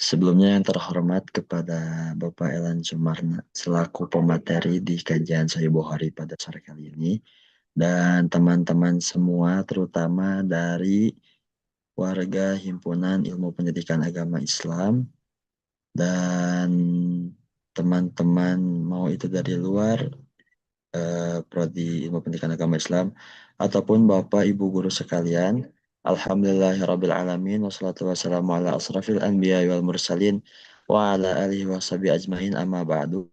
Sebelumnya yang terhormat kepada Bapak Elan Sumarna selaku pemateri di kajian Sahih Bukhari pada sore kali ini dan teman-teman semua terutama dari warga Himpunan Ilmu Pendidikan Agama Islam dan teman-teman mau itu dari luar prodi Ilmu Pendidikan Agama Islam ataupun Bapak Ibu guru sekalian. Alhamdulillahirabbil alamin wassalatu wassalamu ala asrafil anbiya wal mursalin wa ala alihi washabihi ajmain amma ba'du.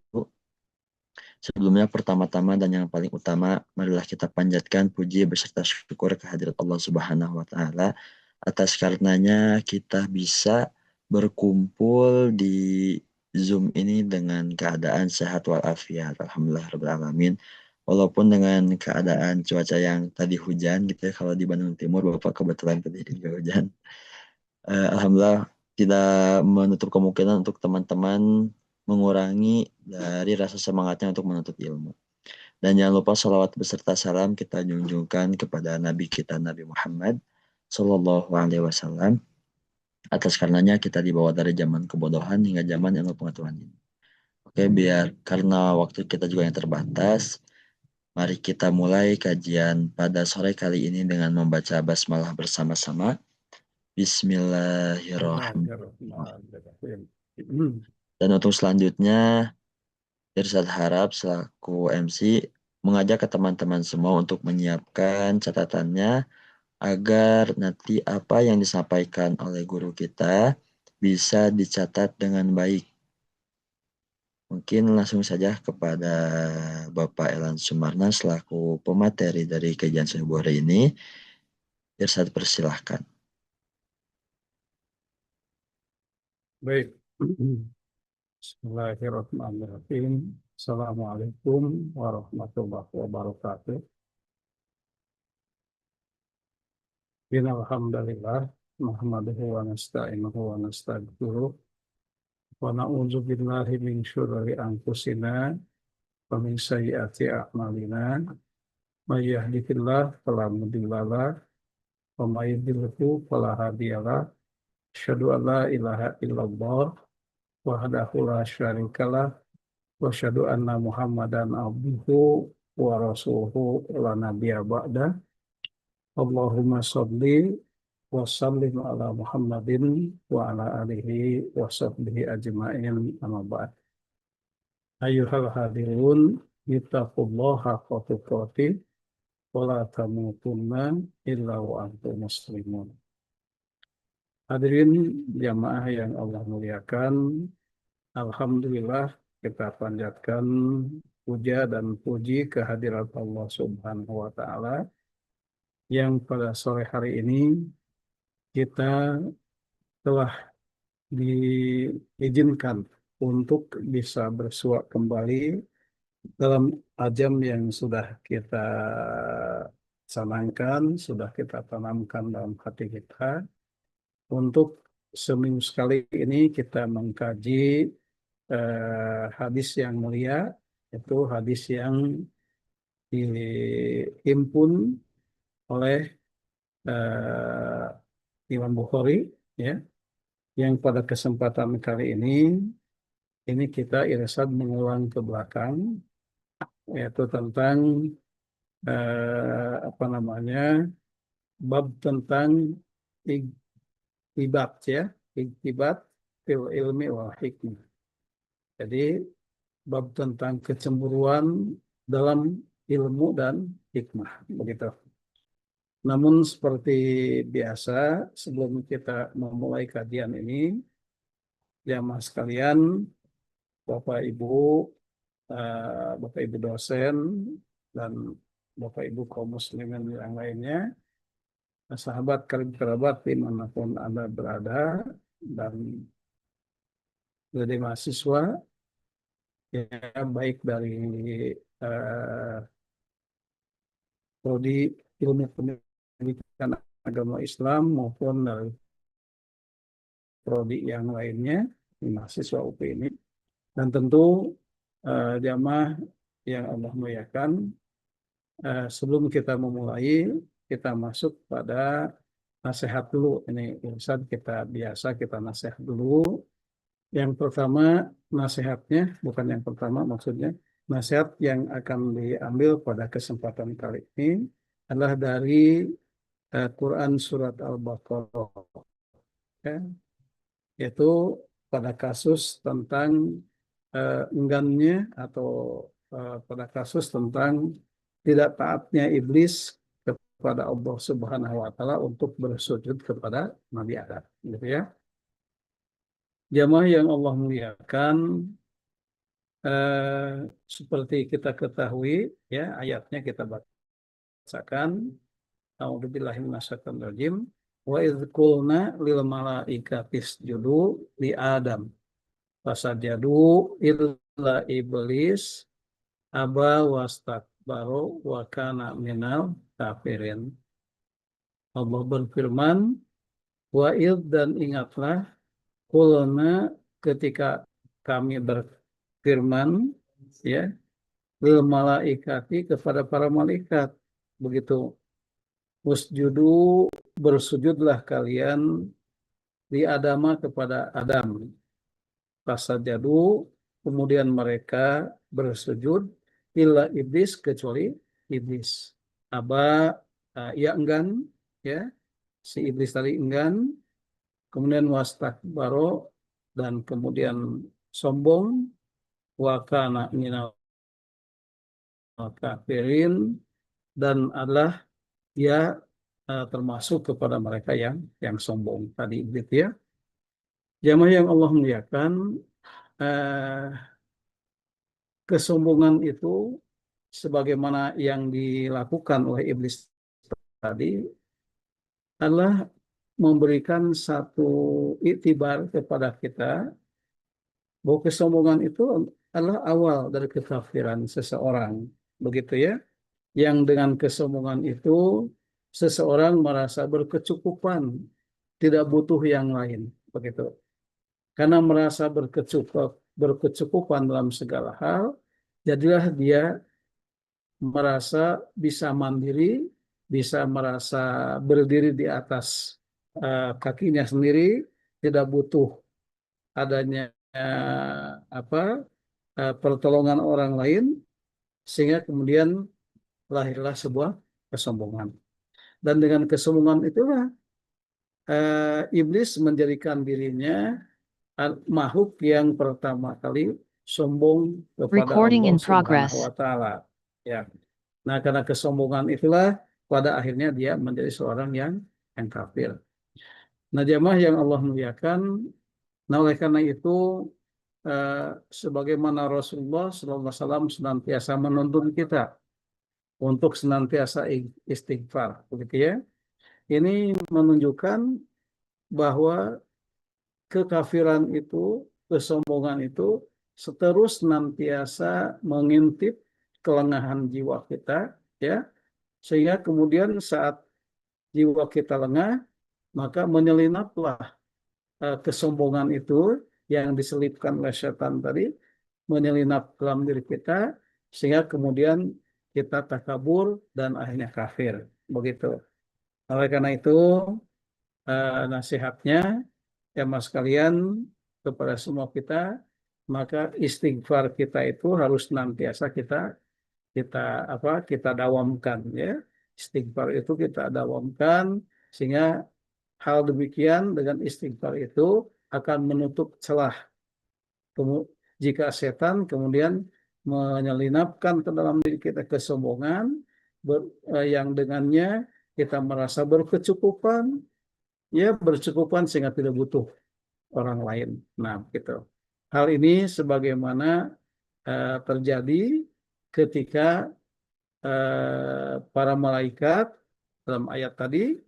Sebelumnya pertama-tama dan yang paling utama marilah kita panjatkan puji beserta syukur kehadirat Allah Subhanahu wa taala atas karenanya kita bisa berkumpul di Zoom ini dengan keadaan sehat walafiat. Alhamdulillah alamin. Walaupun dengan keadaan cuaca yang tadi hujan gitu ya, kalau di Bandung Timur Bapak kebetulan tadi juga hujan. Alhamdulillah tidak menutup kemungkinan untuk teman-teman mengurangi dari rasa semangatnya untuk menuntut ilmu. Dan jangan lupa salawat beserta salam kita junjungkan kepada Nabi kita Nabi Muhammad Sallallahu Alaihi Wasallam. Atas karenanya kita dibawa dari zaman kebodohan hingga zaman ilmu pengetahuan ini. Oke, biar karena waktu kita juga yang terbatas, mari kita mulai kajian pada sore kali ini dengan membaca basmalah bersama-sama. Bismillahirrahmanirrahim. Bismillahirrahmanirrahim. Dan untuk selanjutnya, Irsad harap selaku MC mengajak ke teman-teman semua untuk menyiapkan catatannya agar nanti apa yang disampaikan oleh guru kita bisa dicatat dengan baik. Mungkin langsung saja kepada Bapak Elan Sumarna selaku pemateri dari kajian subuh hari ini. Irsad persilahkan. Baik. Bismillahirrahmanirrahim. Assalamualaikum warahmatullahi wabarakatuh. Innalhamdalillah nahmaduhu wa nasta'inuhu wa nastaghfiruh wa na'udzu billahi min syururi anfusina wa min sayyiati a'malina. May yahdihillahu fala mudilla lahu wa may yudlilhu fala hadiya lahu. Asyhadu an la ilaha illallah wahdahu la syarikalah wa asyhadu anna Muhammadan abduhu wa rasuluhu la nabiyya ba'da. Allahumma shalli wa sallim ala Muhammadin wa ala alihi wa sahbihi ajma'in amma ba'd. Ayyuhal hadirun ittaqullaha haqqa tuqatih wa la tamutunna illa wa antum muslimun. Hadirin jamaah yang Allah muliakan, alhamdulillah kita panjatkan puja dan puji kehadirat Allah Subhanahu wa taala yang pada sore hari ini kita telah diizinkan untuk bisa bersua kembali dalam ajam yang sudah kita canangkan, sudah kita tanamkan dalam hati kita untuk seminggu sekali ini kita mengkaji hadis yang mulia, itu hadis yang dihimpun oleh Imam Bukhari, ya, yang pada kesempatan kali ini kita irsad mengulang ke belakang, yaitu tentang apa namanya, bab tentang iktibat, ya, iktibat fil ilmi wal hikmah. Jadi bab tentang kecemburuan dalam ilmu dan hikmah, begitu. Namun seperti biasa, sebelum kita memulai kajian ini, jamaah sekalian, Bapak Ibu, Bapak Ibu dosen, dan Bapak Ibu kaum muslimin yang lainnya, sahabat karib kerabat dimanapun Anda berada, dan jadi mahasiswa, ya, baik dari eh, prodi ilmu pendidikan agama Islam maupun dari prodi yang lainnya di mahasiswa UP ini, dan tentu jamaah yang Allah muliakan, sebelum kita memulai, kita masuk pada nasihat dulu. Ini Ustaz, kita biasa kita nasihat dulu Yang pertama nasihatnya, bukan yang pertama maksudnya, nasihat yang akan diambil pada kesempatan kali ini adalah dari Quran Surat Al-Baqarah, ya, yaitu pada kasus tentang enggannya atau pada kasus tentang tidak taatnya iblis kepada Allah Subhanahu wa taala untuk bersujud kepada Nabi Adam, gitu ya. Jamaah yang Allah muliakan, eh, seperti kita ketahui, ya, ayatnya kita bacakan. A'udzubillahi minasyaitonir rajim. Wa idz qulna lil malaikati isjudu li Adam fasajadu illa iblis aba wastakbaru wa kana minal kafirin. Allah berfirman, wa id, dan ingatlah, qulna, ketika kami berfirman, ya, lil malaikati, kepada para malaikat, begitu, usjudu, bersujudlah kalian, di Adama, kepada Adam, fasajadu, kemudian mereka bersujud, illa iblis, kecuali iblis, aba, ia enggan, ya, si iblis tadi enggan, kemudian wastakbaro, dan kemudian sombong, wa kana minal kafirin, dan adalah dia termasuk kepada mereka yang sombong tadi, gitu ya. Jamaah yang Allah muliakan, eh, kesombongan itu sebagaimana yang dilakukan oleh iblis tadi adalah memberikan satu iktibar kepada kita bahwa kesombongan itu adalah awal dari kekafiran seseorang, begitu ya. Yang dengan kesombongan itu seseorang merasa berkecukupan, tidak butuh yang lain, begitu. Karena merasa berkecukupan dalam segala hal, jadilah dia merasa bisa mandiri, bisa merasa berdiri di atas kakinya sendiri, tidak butuh adanya pertolongan orang lain, sehingga kemudian lahirlah sebuah kesombongan. Dan dengan kesombongan itulah iblis menjadikan dirinya makhluk yang pertama kali sombong kepada Recording Allah in Subhanahu progress. wa taala. Ya. Nah, karena kesombongan itulah pada akhirnya dia menjadi seorang yang kafir. Nah, jamaah yang Allah muliakan, nah oleh karena itu sebagaimana Rasulullah SAW senantiasa menuntun kita untuk senantiasa istighfar, begitu ya. Ini menunjukkan bahwa kekafiran itu, kesombongan itu terus senantiasa mengintip kelengahan jiwa kita, ya, sehingga kemudian saat jiwa kita lengah, maka menyelinaplah kesombongan itu yang diselipkan oleh setan tadi, menyelinap dalam diri kita, sehingga kemudian kita takabur dan akhirnya kafir, begitu. Oleh karena itu, nasihatnya, ya mas kalian, kepada semua kita, maka istighfar kita itu harus nantiasa kita kita kita dawamkan, ya. Istighfar itu kita dawamkan, sehingga hal demikian dengan istighfar itu akan menutup celah jika setan kemudian menyelinapkan ke dalam diri kita kesombongan yang dengannya kita merasa berkecukupan, ya, berkecukupan sehingga tidak butuh orang lain. Nah, gitu. Hal ini sebagaimana terjadi ketika para malaikat dalam ayat tadi,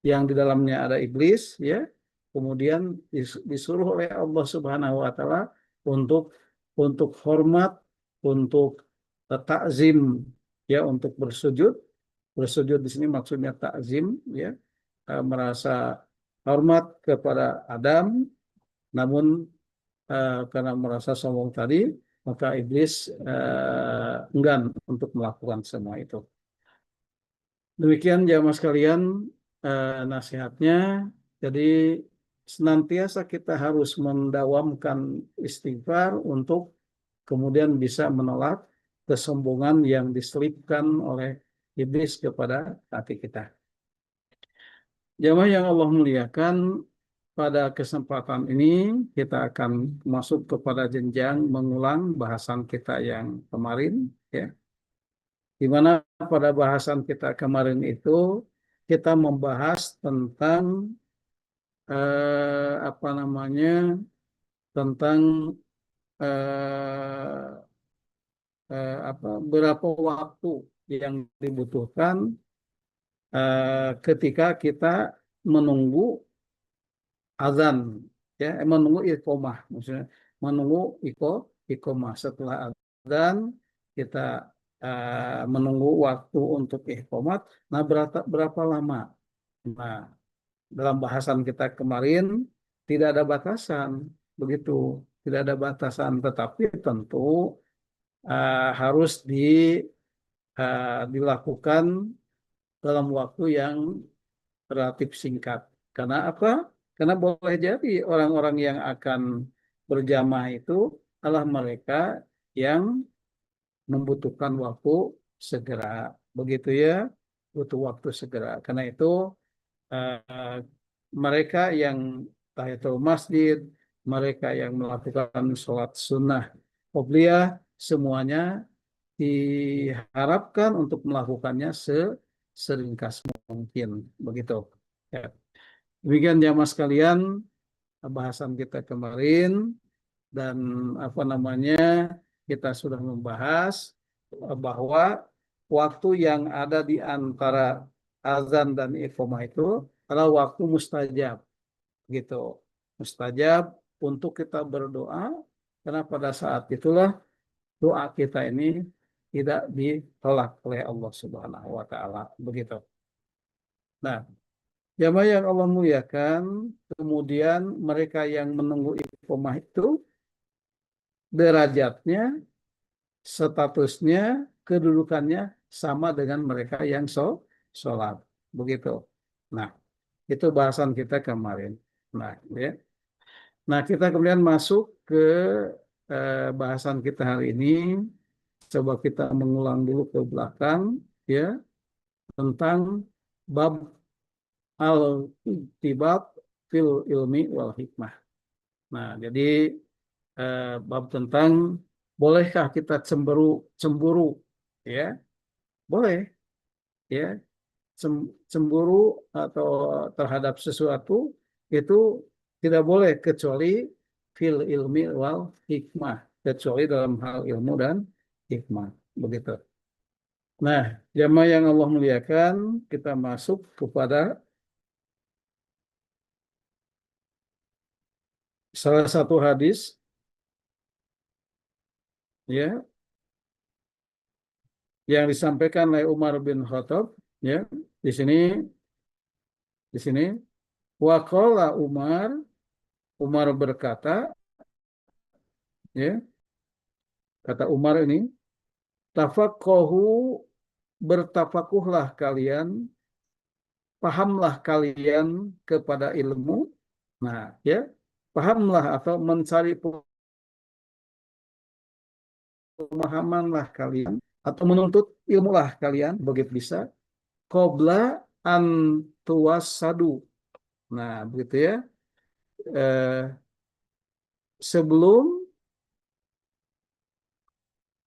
yang di dalamnya ada iblis, ya, kemudian disuruh oleh Allah Subhanahu wa taala untuk hormat, untuk takzim, ya, untuk bersujud. Bersujud di sini maksudnya takzim, ya, merasa hormat kepada Adam, namun karena merasa sombong tadi, maka iblis enggan untuk melakukan semua itu. Demikian jamaah sekalian nasihatnya. Jadi senantiasa kita harus mendawamkan istighfar untuk kemudian bisa menolak kesombongan yang diselipkan oleh iblis kepada hati kita. Jamaah yang Allah muliakan, pada kesempatan ini kita akan masuk kepada jenjang mengulang bahasan kita yang kemarin, ya. Di mana pada bahasan kita kemarin itu kita membahas tentang apa namanya, tentang eh, berapa waktu yang dibutuhkan ketika kita menunggu azan, ya, menunggu iqomah, maksudnya menunggu iqomah setelah azan kita menunggu waktu untuk iqomat. Nah, berapa lama? Nah, dalam bahasan kita kemarin tidak ada batasan, begitu, tidak ada batasan, tetapi tentu harus dilakukan dalam waktu yang relatif singkat. Karena apa? Karena boleh jadi orang-orang yang akan berjamaah itu adalah mereka yang membutuhkan waktu segera. Begitu ya, butuh waktu segera. Karena itu eh, mereka yang tahiyatul masjid, mereka yang melakukan sholat sunnah qobliyah, semuanya diharapkan untuk melakukannya seringkas mungkin. Begitu. Ya. Demikian jamaah sekalian bahasan kita kemarin, dan apa namanya, kita sudah membahas bahwa waktu yang ada di antara azan dan iqamah itu adalah waktu mustajab, gitu. Mustajab untuk kita berdoa, karena pada saat itulah doa kita ini tidak ditolak oleh Allah Subhanahu wa taala, begitu. Nah, jamaah yang Allah muliakan, kemudian mereka yang menunggu iqamah itu derajatnya, statusnya, kedudukannya sama dengan mereka yang sholat, begitu. Nah, itu bahasan kita kemarin. Nah, ya. Nah, kita kemudian masuk ke bahasan kita hari ini. Coba kita mengulang dulu ke belakang, ya, tentang bab al-iqtibat fil ilmi wal hikmah. Nah, jadi bab tentang bolehkah kita cemburu, ya, boleh, ya, cemburu atau terhadap sesuatu itu tidak boleh kecuali fil ilmi wal hikmah, kecuali dalam hal ilmu dan hikmah, begitu. Nah, jamaah yang Allah muliakan, kita masuk kepada salah satu hadis, ya, yang disampaikan oleh Umar bin Khattab, ya. Di sini di sini waqala Umar berkata, ya, kata Umar ini, tafaqahu, bertafakuhlah kalian, pahamlah kalian kepada ilmu. Nah, ya, pahamlah atau mencari pemahamanlah kalian, atau menuntut ilmulah kalian, begitu bisa, qabla an tuwassadu. Nah, begitu ya. Eh, sebelum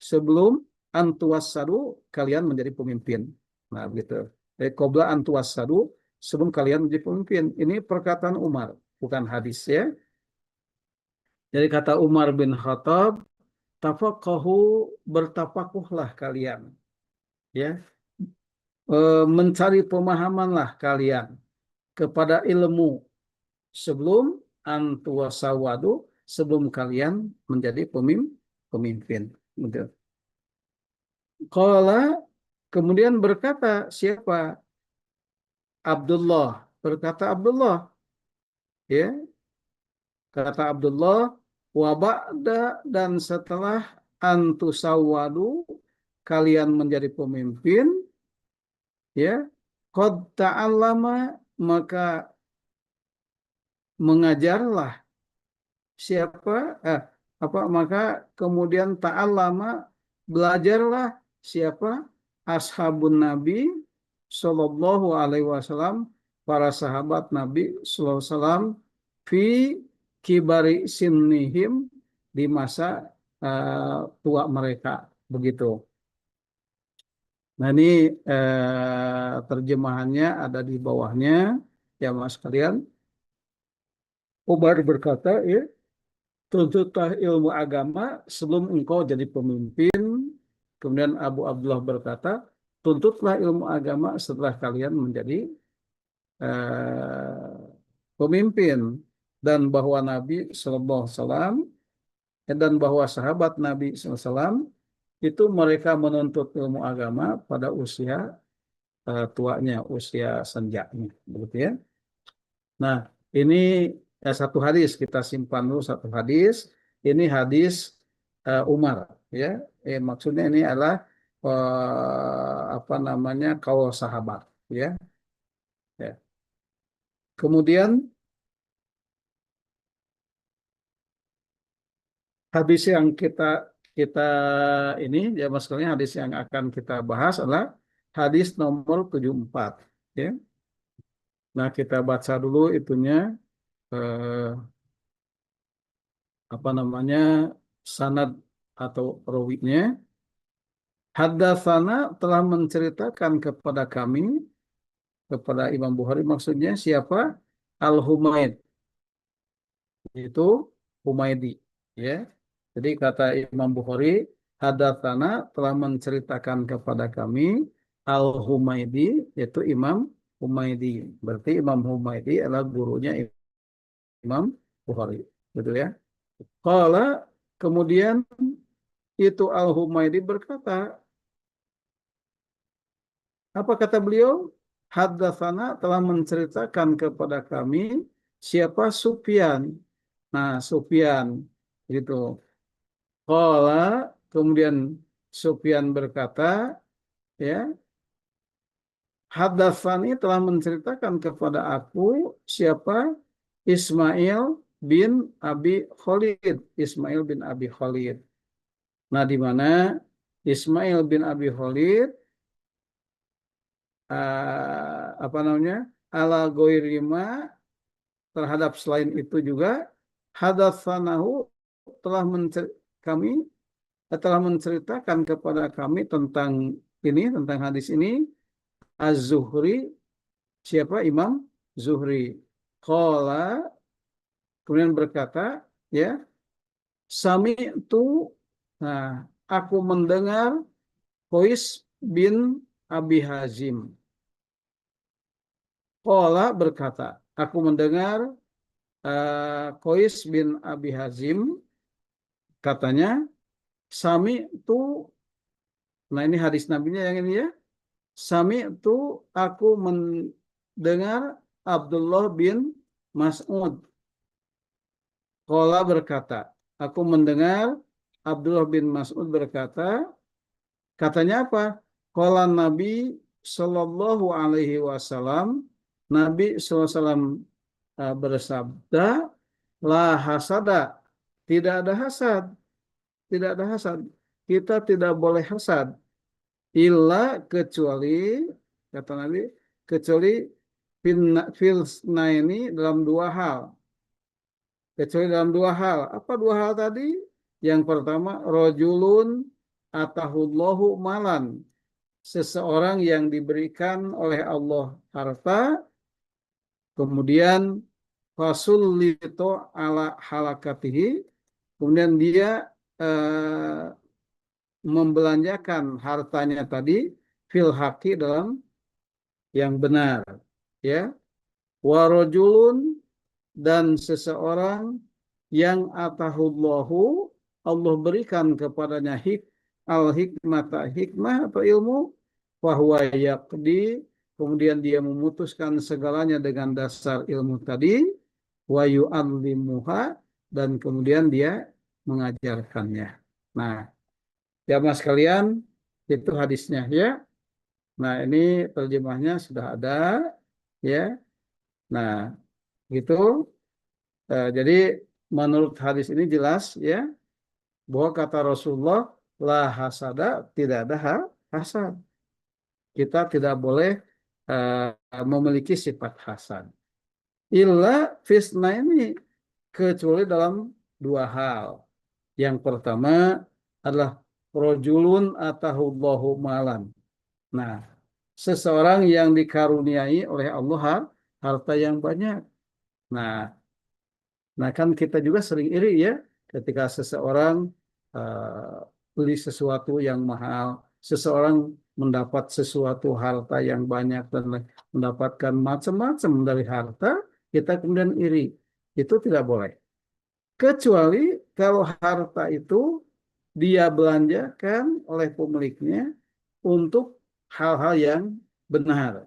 sebelum antuwassadu, kalian menjadi pemimpin. Nah, begitu. Qabla antuwassadu, sebelum kalian menjadi pemimpin. Ini perkataan Umar, bukan hadis, ya. Jadi kata Umar bin Khattab, tafaqahu, bertafakuhlah kalian, ya. Mencari pemahamanlah kalian kepada ilmu sebelum antuwasawadu, sebelum kalian menjadi pemimpin. Betul. Qala, kemudian berkata siapa? Abdullah. Berkata Abdullah, ya. Kata Abdullah, wa ba'da, dan setelah antusawwadu, kalian menjadi pemimpin, ya. Qad ta'allama, maka mengajarlah siapa maka kemudian ta'allama belajarlah siapa ashabun Nabi Shallallahu Alaihi Wasallam, para sahabat Nabi Sallallahu Alaihi Wasallam, fi kibari sinnihim, di masa tua mereka, begitu. Nah, ini terjemahannya ada di bawahnya ya mas kalian. Umar berkata, ya, tuntutlah ilmu agama sebelum engkau jadi pemimpin. Kemudian Abu Abdullah berkata, tuntutlah ilmu agama setelah kalian menjadi eh, pemimpin. Dan bahwa Nabi Sallallahu Alaihi Wasallam dan bahwa sahabat Nabi Sallallahu Alaihi Wasallam itu mereka menuntut ilmu agama pada usia tuanya, usia senjanya, begitu ya. Nah, ini satu hadis, kita simpan dulu satu hadis. Ini hadis Umar, ya. Maksudnya ini adalah apa namanya, kaul sahabat, ya. Ya. Kemudian hadis yang kita ini ya mas sekalian, hadis yang akan kita bahas adalah hadis nomor 74, ya. Nah, kita baca dulu itunya, eh, apa namanya, sanad atau rawinya. Haddatsana telah menceritakan kepada kami, kepada Imam Bukhari maksudnya siapa? Al-Humaid, itu Humaidi, ya. Jadi kata Imam Bukhari, hadatsana telah menceritakan kepada kami Al-Humaidi, yaitu Imam Humaidi. Berarti Imam Humaidi adalah gurunya Imam Bukhari, betul ya. Qala, kemudian itu Al-Humaidi berkata, apa kata beliau? Haddatsana telah menceritakan kepada kami siapa? Sufyan. Nah, Sufyan gitu. Qala, kemudian Sufyan berkata, ya, Haddatsani telah menceritakan kepada aku siapa? Ismail bin Abi Khalid. Ismail bin Abi Khalid. Nah, di mana Ismail bin Abi Khalid apa namanya, ala goirima, terhadap selain itu juga, hadatsanahu telah kami telah menceritakan kepada kami tentang ini, tentang hadis ini, Az-Zuhri, siapa? Imam Zuhri. Qala, kemudian berkata, ya, sami itu, nah, aku mendengar Qais bin Abi Hazim. Qala berkata, aku mendengar Qais bin Abi Hazim katanya, sami itu, nah ini hadis nabinya yang ini ya, sami itu aku mendengar Abdullah bin Mas'ud. Qala berkata, aku mendengar Abdullah bin Mas'ud berkata, katanya apa? Qala Nabi Sallallahu Alaihi Wasallam, Nabi Sallallahu Alaihi Wasallam bersabda, la hasada, tidak ada hasad, tidak ada hasad. Kita tidak boleh hasad, illa, kecuali, kata Nabi, kecuali filsna ini dalam dua hal. Kecuali dalam dua hal. Apa dua hal tadi? Yang pertama, rojulun atahullahu malan. Seseorang yang diberikan oleh Allah harta, kemudian fasulito ala halakatihi, kemudian dia membelanjakan hartanya tadi fil haqi, dalam yang benar, ya. Warojulun, dan seseorang yang atahullahu, Allah berikan kepadanya al hikmata, hikmah atau ilmu, fahuwa yaqdi, kemudian dia memutuskan segalanya dengan dasar ilmu tadi, wa yu'allimuha, dan kemudian dia mengajarkannya. Nah, ya mas kalian, itu hadisnya ya. Nah, ini terjemahnya sudah ada, ya. Nah, gitu. Jadi menurut hadis ini jelas ya bahwa kata Rasulullah la hasada, tidak ada hasad. Kita tidak boleh memiliki sifat hasad. Illa fisna ini kecuali dalam dua hal. Yang pertama adalah rojulun atahullahu malan. Nah, seseorang yang dikaruniai oleh Allah harta yang banyak. Nah, nah kan kita juga sering iri ya ketika seseorang uh, beli sesuatu yang mahal, seseorang mendapat sesuatu harta yang banyak dan mendapatkan macam-macam dari harta, kita kemudian iri. Itu tidak boleh. Kecuali kalau harta itu dia belanjakan oleh pemiliknya untuk hal-hal yang benar.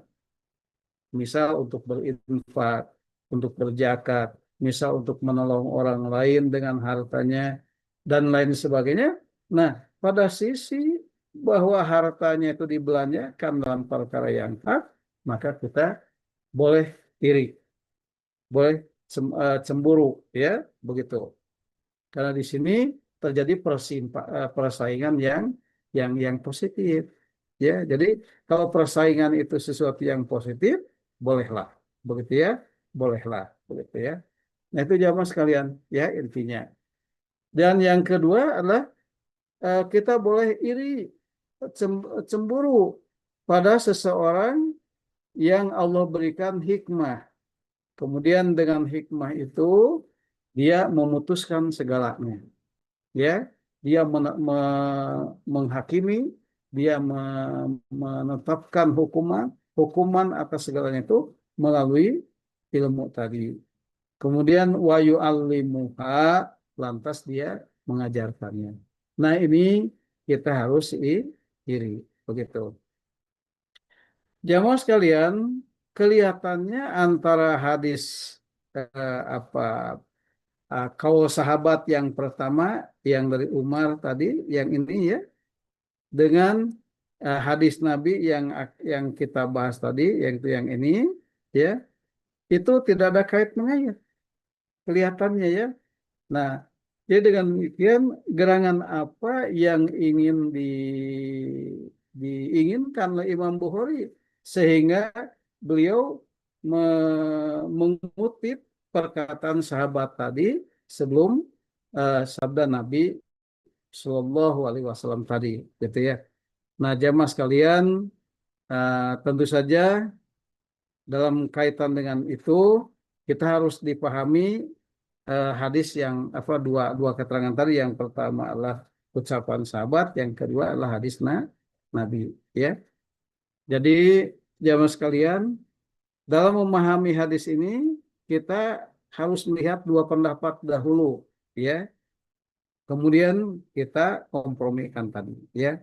Misal untuk berinfak, untuk berzakat, misal untuk menolong orang lain dengan hartanya, dan lain sebagainya. Nah, pada sisi bahwa hartanya itu dibelanjakan dalam perkara yang hak, maka kita boleh iri, boleh cemburu, ya, begitu. Karena di sini terjadi persaingan yang positif. Ya, jadi kalau persaingan itu sesuatu yang positif, bolehlah, begitu ya, bolehlah, begitu ya. Nah itu jamaah sekalian, ya intinya. Dan yang kedua adalah kita boleh iri, cemburu pada seseorang yang Allah berikan hikmah. Kemudian dengan hikmah itu dia memutuskan segalanya, ya, dia menghakimi, dia menetapkan hukuman atas segalanya itu melalui ilmu tadi. Kemudian wayu alimuha, lantas dia mengajarkannya. Nah ini kita harus iri, begitu. Jamaah sekalian, kelihatannya antara hadis apa kaul sahabat yang pertama yang dari Umar tadi, yang ini ya, dengan hadis Nabi yang kita bahas tadi, yang itu yang ini, ya, itu tidak ada kait mengait kelihatannya ya. Nah, jadi dengan demikian gerangan apa yang ingin diinginkan oleh Imam Bukhari sehingga beliau mengutip perkataan sahabat tadi sebelum sabda Nabi Shallallahu Alaihi Wasallam tadi, gitu ya. Nah, jamaah sekalian, tentu saja dalam kaitan dengan itu kita harus dipahami hadis yang apa dua keterangan tadi. Yang pertama adalah ucapan sahabat, yang kedua adalah hadis Nabi. Ya, jadi jamaah sekalian, dalam memahami hadis ini kita harus melihat dua pendapat dahulu, ya. Kemudian kita kompromikan tadi, ya.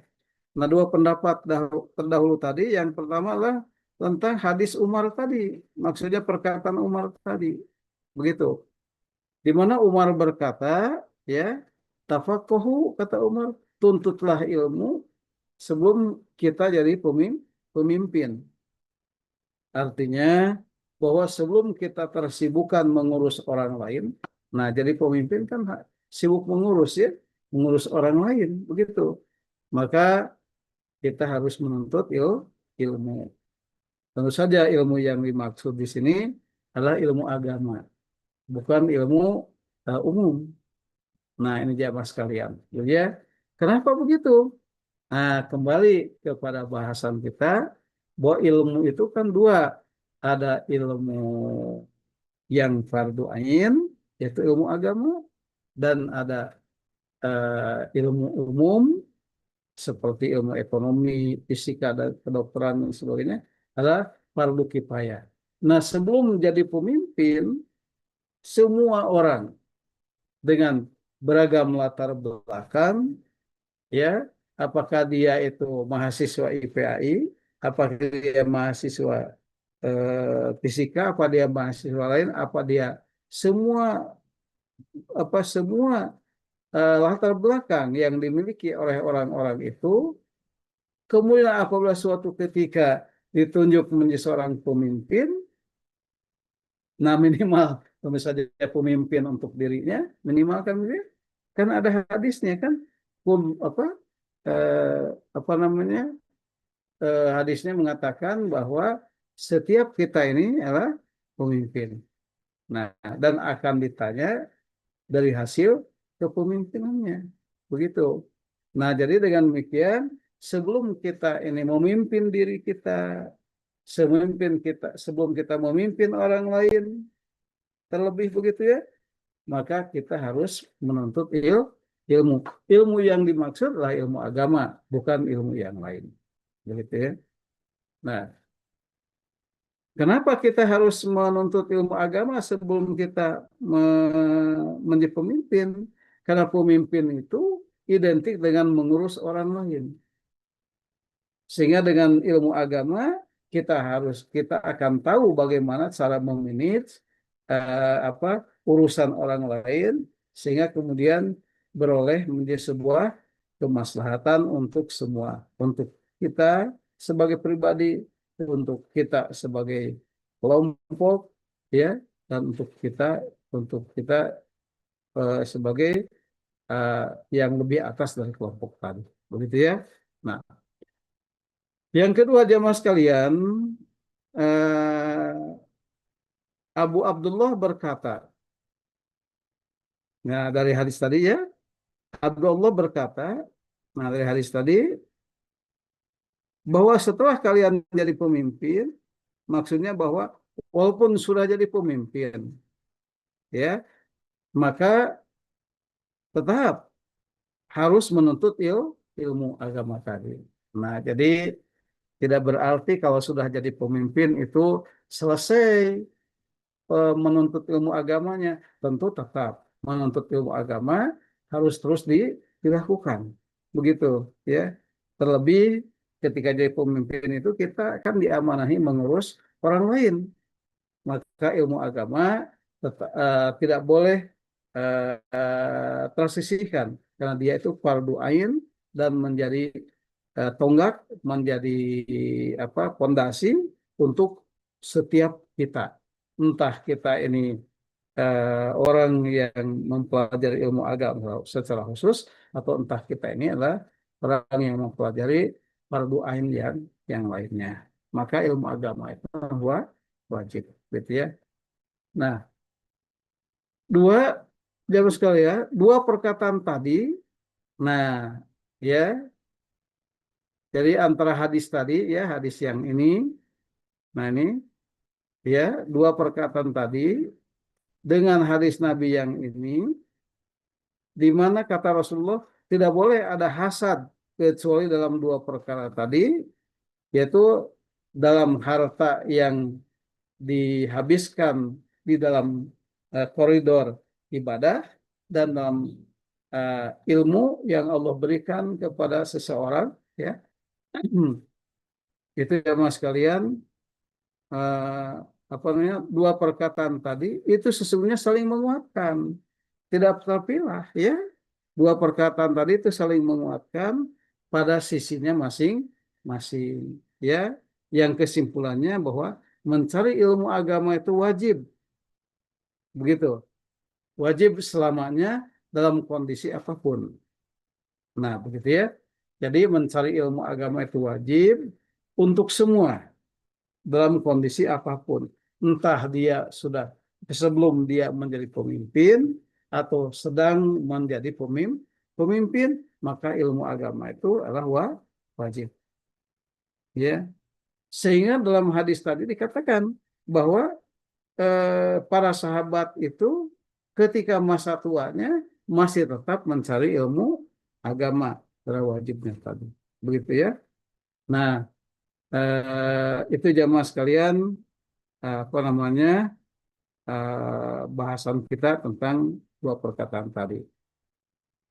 Nah, dua pendapat terdahulu tadi, yang pertama adalah tentang hadis Umar tadi, maksudnya perkataan Umar tadi, begitu. Di mana Umar berkata, ya, tafaqahu, kata Umar, tuntutlah ilmu sebelum kita jadi pemimpin. Artinya bahwa sebelum kita tersibukkan mengurus orang lain, nah jadi pemimpin kan sibuk mengurus ya, mengurus orang lain, begitu. Maka kita harus menuntut ilmu. Tentu saja ilmu yang dimaksud di sini adalah ilmu agama, bukan ilmu umum. Nah, ini jamaah sekalian. Jadi ya, kenapa begitu? Nah, kembali kepada bahasan kita bahwa ilmu itu kan dua. Ada ilmu yang fardu ain, yaitu ilmu agama, dan ada ilmu umum seperti ilmu ekonomi, fisika, dan kedokteran dan sebagainya adalah fardu kifayah. Nah, sebelum menjadi pemimpin, semua orang dengan beragam latar belakang, ya, apakah dia itu mahasiswa IPAI, apakah dia mahasiswa fisika, apa dia mahasiswa lain, apa dia semua semua latar belakang yang dimiliki oleh orang-orang itu, kemudian apabila suatu ketika ditunjuk menjadi seorang pemimpin, nah minimal tentu saja pemimpin untuk dirinya, minimal kan gitu ya. Kan ada hadisnya kan, apa eh, apa namanya, hadisnya mengatakan bahwa setiap kita ini adalah pemimpin. Nah, dan akan ditanya dari hasil kepemimpinannya. Begitu. Nah, jadi dengan demikian, sebelum kita ini memimpin diri kita, sebelum kita memimpin orang lain, terlebih begitu ya, maka kita harus menuntut ilmu. Ilmu yang dimaksud adalah ilmu agama, bukan ilmu yang lain. Begitu ya. Nah, kenapa kita harus menuntut ilmu agama sebelum kita menjadi pemimpin? Karena pemimpin itu identik dengan mengurus orang lain. Sehingga dengan ilmu agama kita akan tahu bagaimana cara memanage apa urusan orang lain sehingga kemudian beroleh menjadi sebuah kemaslahatan untuk semua, untuk kita sebagai pribadi, untuk kita sebagai kelompok, ya, dan untuk kita sebagai eh, yang lebih atas dari kelompok tadi, begitu ya. Nah, yang kedua jamaah sekalian, eh, Abu Abdullah berkata, nah dari hadis tadi ya, Abdullah berkata, nah dari hadis tadi, bahwa setelah kalian jadi pemimpin, maksudnya bahwa walaupun sudah jadi pemimpin, ya, maka tetap harus menuntut ilmu agama tadi. Nah, jadi tidak berarti kalau sudah jadi pemimpin itu selesai menuntut ilmu agamanya. Tentu tetap menuntut ilmu agama harus terus dilakukan. Begitu, ya. Terlebih ketika jadi pemimpin itu kita kan diamanahi mengurus orang lain. Maka ilmu agama tidak boleh tersisihkan karena dia itu fardu ain dan menjadi tonggak, menjadi apa pondasi untuk setiap kita. Entah kita ini orang yang mempelajari ilmu agama secara khusus atau entah kita ini adalah orang yang mempelajari fardu ain yang lainnya. Maka ilmu agama itu wajib, gitu ya. Nah, dua jamaah sekalian, dua perkataan tadi, nah ya, jadi antara hadis tadi ya, hadis yang ini, nah ini ya, dua perkataan tadi dengan hadis Nabi yang ini, di mana kata Rasulullah tidak boleh ada hasad kecuali dalam dua perkara tadi, yaitu dalam harta yang dihabiskan di dalam koridor ibadah dan dalam ilmu yang Allah berikan kepada seseorang, ya. Itu ya mas sekalian, eh, apa namanya, dua perkataan tadi itu sesungguhnya saling menguatkan, tidak terpilah, ya. Dua perkataan tadi itu saling menguatkan pada sisinya masing-masing, ya. Yang kesimpulannya bahwa mencari ilmu agama itu wajib, begitu, wajib selamanya dalam kondisi apapun. Nah, begitu ya. Jadi mencari ilmu agama itu wajib untuk semua dalam kondisi apapun. Entah dia sudah sebelum dia menjadi pemimpin atau sedang menjadi pemimpin, maka ilmu agama itu adalah wajib. Ya, sehingga dalam hadis tadi dikatakan bahwa para sahabat itu ketika masa tuanya masih tetap mencari ilmu agama secara wajibnya tadi. Begitu ya. Nah, itu jamaah sekalian apa namanya bahasan kita tentang dua perkataan tadi.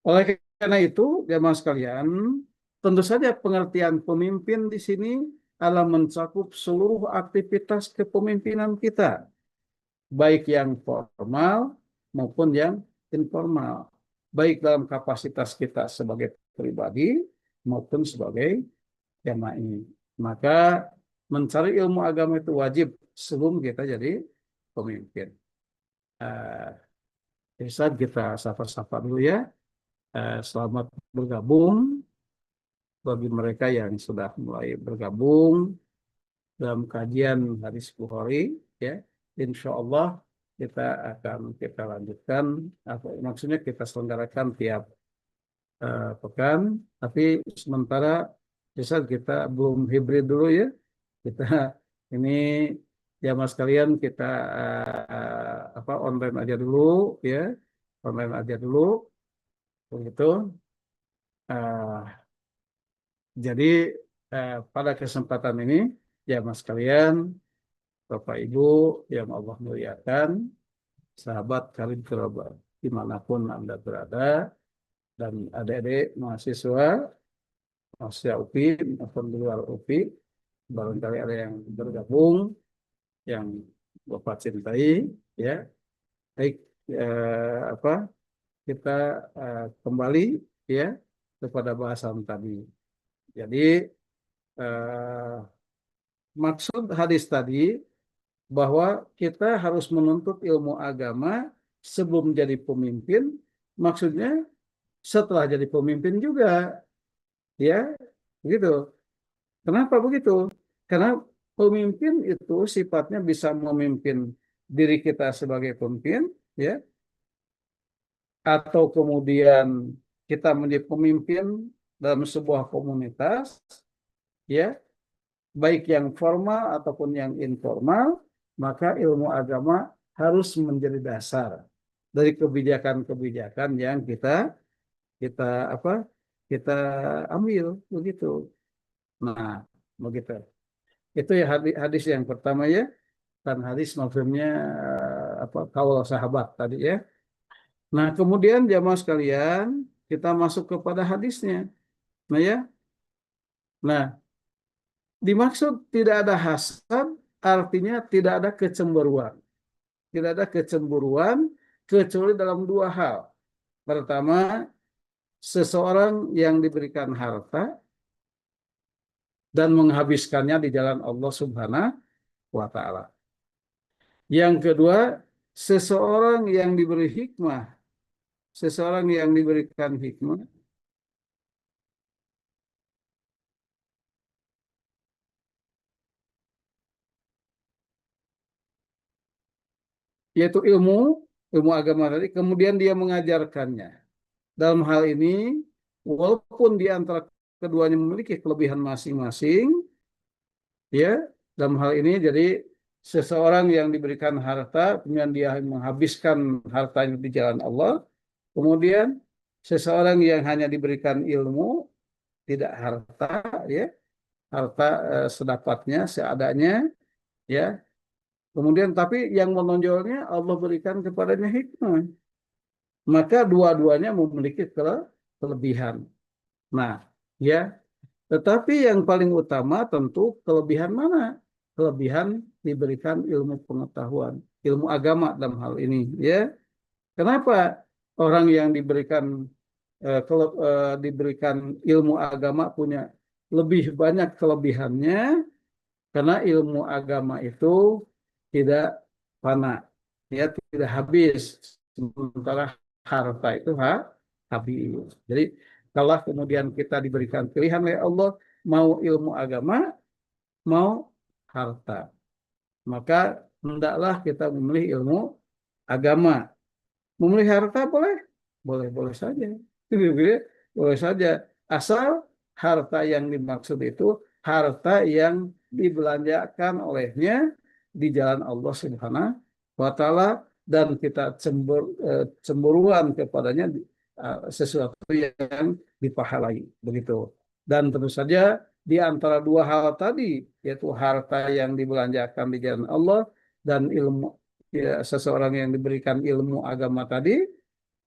Oleh karena itu, jamaah sekalian, tentu saja pengertian pemimpin di sini adalah mencakup seluruh aktivitas kepemimpinan kita, baik yang formal maupun yang informal, baik dalam kapasitas kita sebagai pribadi maupun sebagai jamaah ini. Maka mencari ilmu agama itu wajib sebelum kita jadi pemimpin. Ustaz, kita sapa-sapa dulu ya. Selamat bergabung bagi mereka yang sudah mulai bergabung dalam kajian hadis Bukhari, ya. Insya Allah kita lanjutkan, maksudnya kita selenggarakan tiap pekan, tapi sementara bisa kita belum hibrid dulu ya. Kita ini ya mas kalian kita online aja dulu ya, online aja dulu begitu. Uh, jadi pada kesempatan ini ya mas kalian, Bapak Ibu yang Allah muliakan, sahabat karib kerabat dimanapun Anda berada, dan adik-adik mahasiswa UPI maupun di luar UPI, barangkali ada yang bergabung, yang Bapak cintai, ya. Baik, apa kita kembali ya kepada bahasan tadi. Jadi maksud hadis tadi bahwa kita harus menuntut ilmu agama sebelum jadi pemimpin, maksudnya setelah jadi pemimpin juga, ya, begitu. Kenapa begitu? Karena pemimpin itu sifatnya bisa memimpin diri kita sebagai pemimpin, ya, atau kemudian kita menjadi pemimpin dalam sebuah komunitas, ya, baik yang formal ataupun yang informal, maka ilmu agama harus menjadi dasar dari kebijakan-kebijakan yang kita apa kita ambil begitu. Nah, begitu. Itu ya hadis yang pertama ya, dan hadis mafhumnya kaul sahabat tadi ya. Nah, kemudian jamaah sekalian, kita masuk kepada hadisnya. Nah ya. Nah, dimaksud tidak ada hasad artinya tidak ada kecemburuan. Tidak ada kecemburuan kecuali dalam dua hal. Pertama, seseorang yang diberikan harta dan menghabiskannya di jalan Allah Subhanahu wa taala. Yang kedua, seseorang yang diberi hikmah, seseorang yang diberikan hikmah, yaitu ilmu agama tadi, kemudian dia mengajarkannya. Dalam hal ini, walaupun di antara keduanya memiliki kelebihan masing-masing, ya, dalam hal ini jadi seseorang yang diberikan harta, kemudian dia menghabiskan hartanya di jalan Allah, kemudian seseorang yang hanya diberikan ilmu, tidak harta, ya, harta sedapatnya, seadanya, ya. Kemudian tapi yang menonjolnya Allah berikan kepadanya hikmah. Maka dua-duanya memiliki kelebihan. Nah, ya, tetapi yang paling utama tentu kelebihan mana? Kelebihan diberikan ilmu pengetahuan, ilmu agama dalam hal ini, ya. Kenapa orang yang diberikan ilmu agama punya lebih banyak kelebihannya? Karena ilmu agama itu tidak fana, ya, tidak habis. Sementara harta itu habis. Jadi kalau kemudian kita diberikan pilihan oleh Allah, mau ilmu agama, mau harta, maka hendaklah kita memilih ilmu agama. Memilih harta boleh, boleh saja, boleh saja, asal harta yang dimaksud itu harta yang dibelanjakan olehnya di jalan Allah Subhanahu wa taala, dan kita cemburuan kepadanya sesuatu yang dipahalai begitu. Dan tentu saja di antara dua hal tadi, yaitu harta yang dibelanjakan di jalan Allah dan ilmu, ya, seseorang yang diberikan ilmu agama tadi,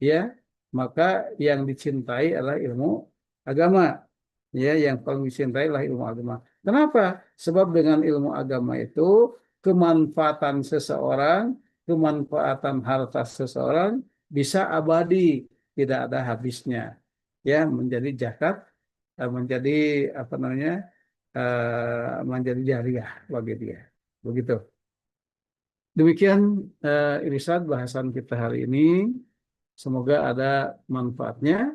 ya, maka yang dicintai adalah ilmu agama, ya, yang paling dicintai adalah ilmu agama. Kenapa? Sebab dengan ilmu agama itu kemanfaatan seseorang, kemanfaatan harta seseorang bisa abadi, tidak ada habisnya, ya, menjadi zakat, menjadi apa namanya, menjadi jariah bagi dia, begitu. Demikian irisan bahasan kita hari ini. Semoga ada manfaatnya.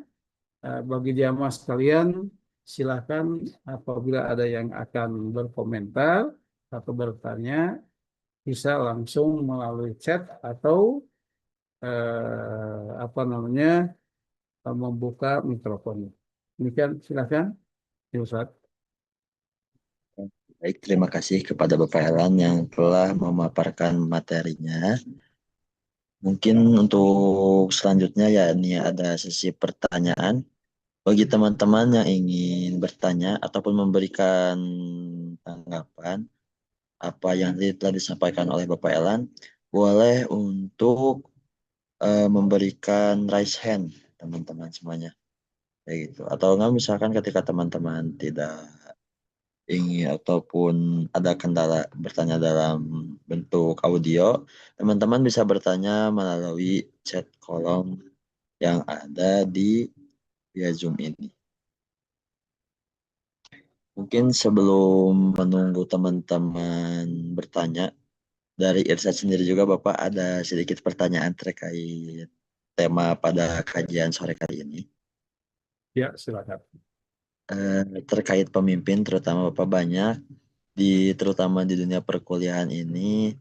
Bagi jamaah sekalian, silakan apabila ada yang akan berkomentar atau bertanya, bisa langsung melalui chat atau apa namanya membuka mikrofonnya. Demikian, silakan, ya Ustaz. Baik, terima kasih kepada Bapak Elan yang telah memaparkan materinya. Mungkin untuk selanjutnya ya ini ada sesi pertanyaan. Bagi teman-teman yang ingin bertanya ataupun memberikan tanggapan apa yang telah disampaikan oleh Bapak Elan, boleh untuk memberikan raise hand teman-teman semuanya. Kayak gitu. Atau enggak misalkan ketika teman-teman tidak ingin ataupun ada kendala bertanya dalam bentuk audio, teman-teman bisa bertanya melalui chat kolom yang ada di via Zoom ini. Mungkin sebelum menunggu teman-teman bertanya, dari Irsad sendiri juga Bapak ada sedikit pertanyaan terkait tema pada kajian sore kali ini. Ya, silakan. Terkait pemimpin, terutama Bapak banyak, terutama di dunia perkuliahan ini,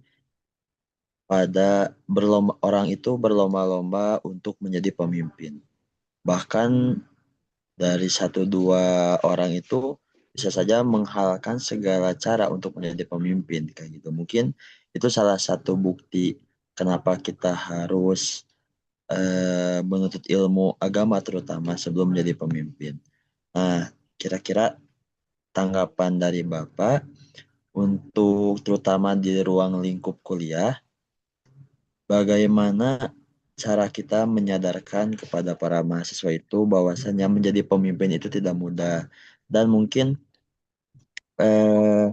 orang itu berlomba-lomba untuk menjadi pemimpin. Bahkan dari satu dua orang itu bisa saja menghalalkan segala cara untuk menjadi pemimpin kayak gitu. Mungkin itu salah satu bukti kenapa kita harus menuntut ilmu agama terutama sebelum menjadi pemimpin. Nah, kira-kira tanggapan dari Bapak untuk terutama di ruang lingkup kuliah, bagaimana cara kita menyadarkan kepada para mahasiswa itu bahwasanya menjadi pemimpin itu tidak mudah dan mungkin eh,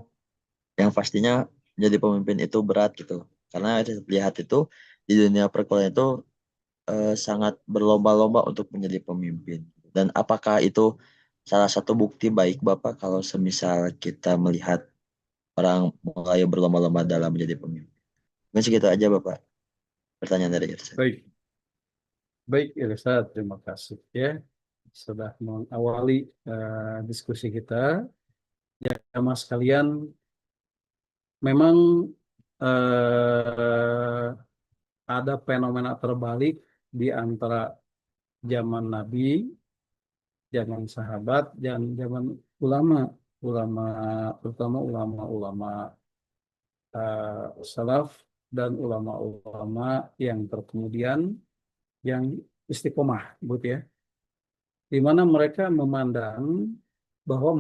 yang pastinya menjadi pemimpin itu berat gitu karena lihat itu di dunia perkuliahan itu sangat berlomba-lomba untuk menjadi pemimpin dan apakah itu salah satu bukti baik Bapak kalau semisal kita melihat orang mulai berlomba-lomba dalam menjadi pemimpin. Mungkin segitu aja Bapak pertanyaan dari Irsa. Baik, baik Irsa, terima kasih ya sudah mengawali diskusi kita. Ya, sama sekalian, memang eh, ada fenomena terbalik di antara zaman Nabi, zaman sahabat, dan zaman ulama, ulama terutama ulama-ulama salaf dan ulama-ulama yang terkemudian yang istiqomah, gitu ya, di mana mereka memandang bahwa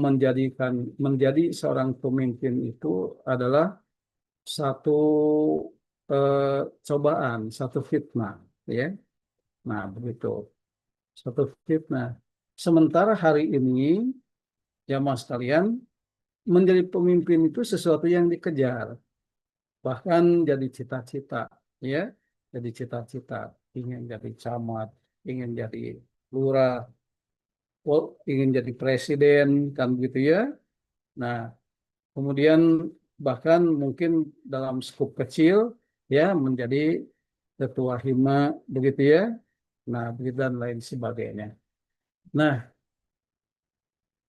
menjadi seorang pemimpin itu adalah satu cobaan, satu fitnah, ya. Nah, begitu, satu fitnah. Sementara hari ini, jamaah sekalian, menjadi pemimpin itu sesuatu yang dikejar, bahkan jadi cita-cita, ya, jadi cita-cita, ingin jadi camat, ingin jadi lurah, ingin jadi presiden, kan gitu ya. Nah, kemudian bahkan mungkin dalam skup kecil ya menjadi ketua hima begitu ya. Nah, begitu dan lain sebagainya. Nah,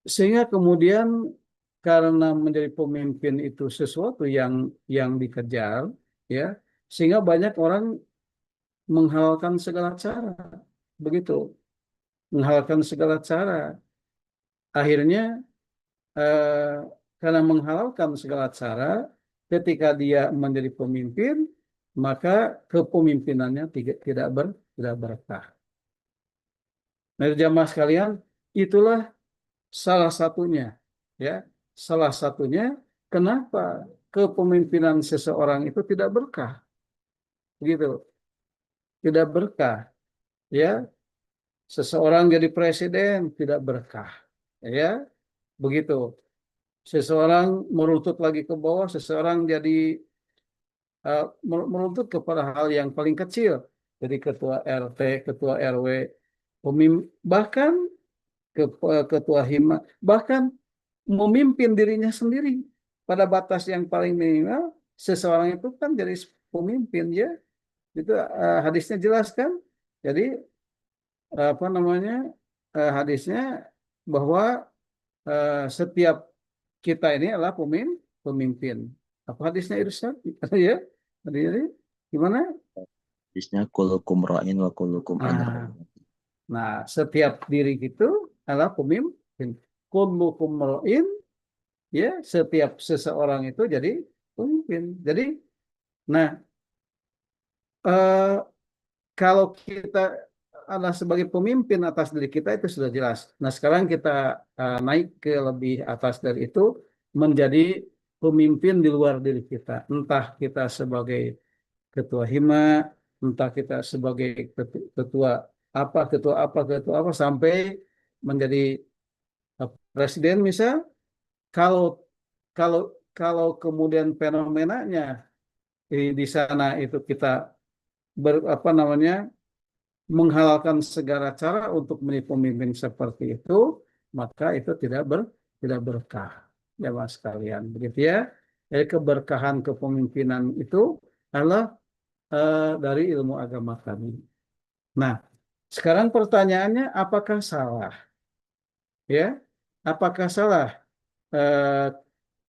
sehingga kemudian karena menjadi pemimpin itu sesuatu yang dikejar ya, sehingga banyak orang menghalalkan segala cara. Begitu, menghalalkan segala cara. Akhirnya eh, karena menghalalkan segala cara, ketika dia menjadi pemimpin, maka kepemimpinannya tidak berkah. Nah, jamaah sekalian, itulah salah satunya, ya, salah satunya kenapa kepemimpinan seseorang itu tidak berkah, begitu, tidak berkah, ya. Seseorang jadi presiden tidak berkah, ya, begitu. Seseorang meruntut lagi ke bawah, seseorang jadi menuntut kepada hal yang paling kecil. Jadi ketua RT, ketua RW, bahkan ketua hima, bahkan memimpin dirinya sendiri pada batas yang paling minimal, seseorang itu kan jadi pemimpin ya. Itu hadisnya jelas kan. Jadi apa namanya hadisnya bahwa setiap kita ini adalah pemimpin. Apa hadisnya Irsyad? Ya, jadi gimana? Hadisnya kulukum ra'in wa kulukum an Nah, nah, setiap diri itu adalah pemimpin. Kullukum ra'in, ya, setiap seseorang itu jadi pemimpin. Jadi, nah, eh, kalau kita adalah sebagai pemimpin atas diri kita itu sudah jelas. Nah, sekarang kita naik ke lebih atas dari itu menjadi pemimpin di luar diri kita. Entah kita sebagai ketua hima, entah kita sebagai ketua apa sampai menjadi presiden misal. Kalau kalau kalau kemudian fenomenanya di sana itu kita apa namanya menghalalkan segala cara untuk menjadi pemimpin seperti itu, maka itu tidak berkah, ya mas sekalian. Begitu ya. Jadi keberkahan kepemimpinan itu adalah dari ilmu agama kami. Nah, sekarang pertanyaannya, apakah salah? Ya, apakah salah eh,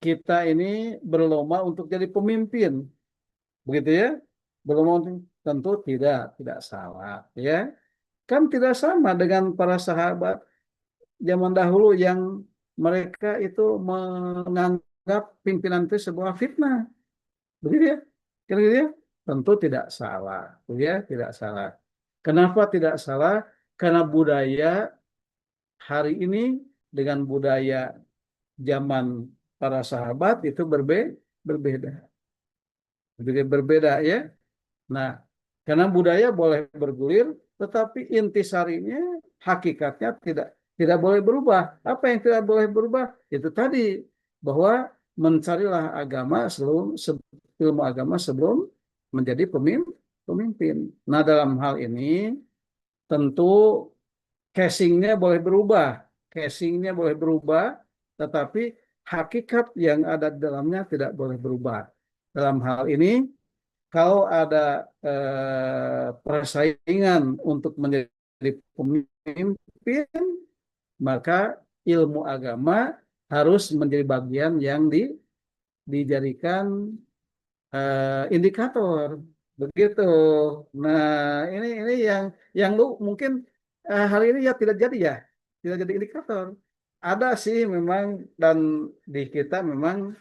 kita ini berlomba untuk jadi pemimpin? Begitu ya? Berlomba untuk tentu tidak salah. Ya, kan tidak sama dengan para sahabat zaman dahulu yang mereka itu menganggap pimpinan itu sebuah fitnah. Begitu ya? Kira gitu ya? Tentu tidak salah. Begitu ya? Tidak salah. Kenapa tidak salah? Karena budaya hari ini dengan budaya zaman para sahabat itu berbeda. Berbeda ya. Nah, karena budaya boleh bergulir, tetapi intisarinya, hakikatnya tidak boleh berubah. Apa yang tidak boleh berubah? Itu tadi bahwa mencarilah agama sebelum ilmu agama sebelum menjadi pemimpin. Nah, dalam hal ini tentu casingnya boleh berubah, casingnya boleh berubah, tetapi hakikat yang ada di dalamnya tidak boleh berubah. Dalam hal ini kalau ada persaingan untuk menjadi pemimpin, maka ilmu agama harus menjadi bagian yang dijadikan indikator. Begitu. Nah, ini yang lu mungkin hari ini ya tidak jadi indikator. Ada sih memang dan di kita memang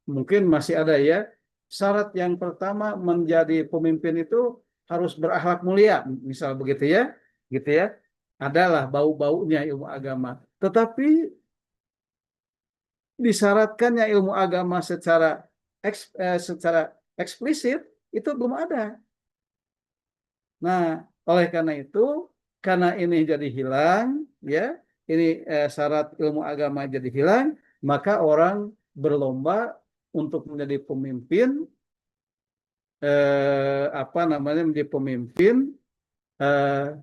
mungkin masih ada ya. Syarat yang pertama menjadi pemimpin itu harus berakhlak mulia, misal begitu ya, gitu ya. Adalah bau-baunya ilmu agama. Tetapi disyaratkannya ilmu agama secara eksplisit itu belum ada. Nah, oleh karena itu, karena ini jadi hilang, ya, ini syarat ilmu agama jadi hilang, maka orang berlomba untuk menjadi pemimpin, apa namanya menjadi pemimpin eh,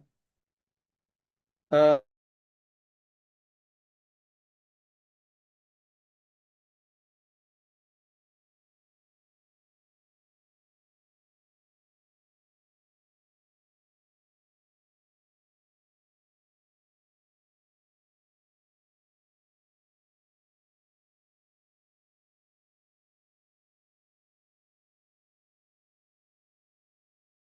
eh,